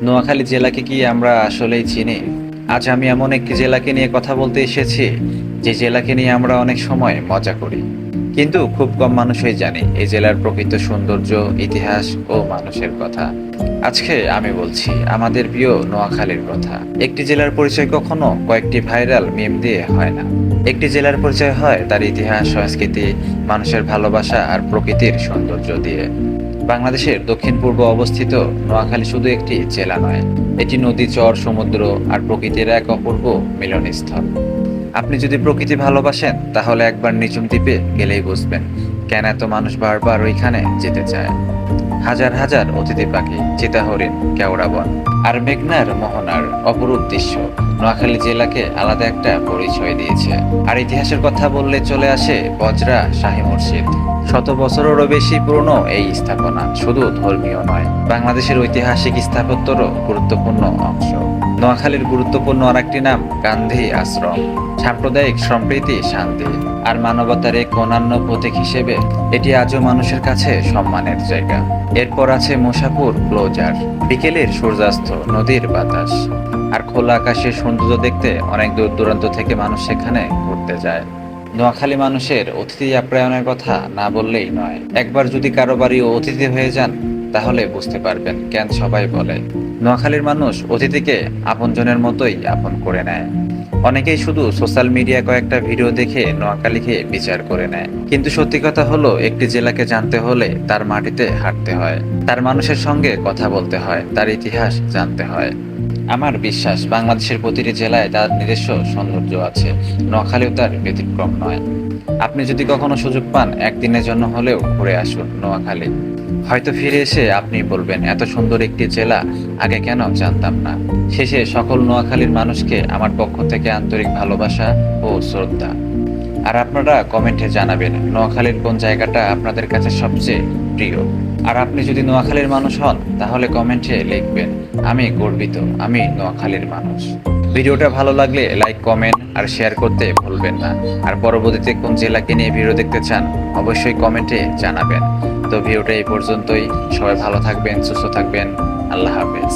নোয়াখালী জেলাকে কি আমরা আসলেই চিনি? আজ আমি এমন একটি জেলাকে নিয়ে কথা বলতে এসেছি যে জেলাকে নিয়ে আমরা অনেক সময় মজা করি, কিন্তু খুব কম মানুষই জানে এই জেলার প্রকৃত সৌন্দর্য, ইতিহাস ও মানুষের কথা। আজকে আমি বলছি আমাদের প্রিয় নোয়াখালীর কথা। একটি জেলার পরিচয় কখনো কয়েকটি ভাইরাল মিম দিয়ে হয় না। একটি জেলার পরিচয় হয় তার ইতিহাস, সংস্কৃতি, মানুষের ভালোবাসা আর প্রকৃতির সৌন্দর্য দিয়ে। বাংলাদেশের দক্ষিণ পূর্ব অবস্থিত নোয়াখালী শুধু একটি জেলা নয়, এটি নদী, চর, সমুদ্র আর প্রকৃতির এক অপূর্ব মিলনস্থল। আপনি যদি প্রকৃতি ভালোবাসেন তাহলে একবার নিঝুম দ্বীপে গেলেই বুঝবেন কেন এত মানুষ বারবার ওইখানে যেতে চায়। হাজার হাজার অতিথি পাখি, চিতা হরিণ, কেওড়া বন আর মেঘনার মোহনার অপরূপ দৃশ্য নোয়াখালী জেলাকে আলাদা একটা পরিচয় দিয়েছে। আর ইতিহাসের কথা বললে চলে আসে বজরা শাহী মসজিদ। শত বছরেরও বেশি পুরনো এই স্থাপনা শুধু ধর্মীয় নয়, বাংলাদেশের ঐতিহাসিক স্থাপত্যরও গুরুত্বপূর্ণ অংশ। নোয়াখালীর গুরুত্বপূর্ণ আরেকটি নাম গান্ধী আশ্রম। সাম্প্রদায়িক সম্প্রীতি, শান্তি আর মানবতার এক অনন্য প্রতীক হিসেবে এটি আজও মানুষের কাছে সম্মানের জায়গা। এরপর আছে মুসাপুর ক্লোজার। বিকেলের সূর্যাস্ত, নদীর বাতাস আর খোলা আকাশের সৌন্দর্য দেখতে অনেক দূর দূরান্ত থেকে মানুষ সেখানে ঘুরতে যায়। নোয়াখালী মানুষের অতিথি আপ্যায়নের কথা না বললেই নয়। একবার যদি কারো বাড়ি অতিথি হয়ে যান তাহলে বুঝতে পারবেন কেন সবাই বলে নোয়াখালীর মানুষ অতিথিকে আপনজনের মতোই আপন করে নেয়। অনেকেই শুধু সোশ্যাল মিডিয়ায় কয়েকটা ভিডিও দেখে নোয়াখালীকে বিচার করে নেয়, কিন্তু সত্যি কথা হলো একটি জেলাকে জানতে হলে তার মাটিতে হাঁটতে হয়, তার মানুষের সঙ্গে কথা বলতে হয়, তার ইতিহাস জানতে হয়। আমার বিশ্বাস বাংলাদেশের প্রতিটি জেলায় তার নিজস্ব সৌন্দর্য আছে, নোয়াখালীও তার ব্যতিক্রম নয়। আপনি যদি কখনো সুযোগ পান একদিনের জন্য হলেও ঘুরে আসুন নোয়াখালী। হয়তো ফিরে এসে আপনি বলবেন এত সুন্দর একটি জেলা আগে কেন জানতাম না। শেষে সকল নোয়াখালীর মানুষকে আমার পক্ষ থেকে আন্তরিক ভালোবাসা ও শ্রদ্ধা। আর আপনারা কমেন্টে জানাবেন নোয়াখালীর কোন জায়গাটা আপনাদের কাছে সবচেয়ে প্রিয়। আর আপনি যদি নোয়াখালীর মানুষ হন তাহলে কমেন্টে লিখবেন আমি গর্বিত, আমি নোয়াখালীর মানুষ। ভিডিওটা ভালো লাগলে লাইক, কমেন্ট আর শেয়ার করতে ভুলবেন না। আর পরবর্তীতে কোন জেলাকে নিয়ে ভিডিও দেখতে চান অবশ্যই কমেন্টে জানাবেন। তো ভিডিওটা এই পর্যন্তই। সবাই ভালো থাকবেন, সুস্থ থাকবেন। আল্লাহ হাফেজ।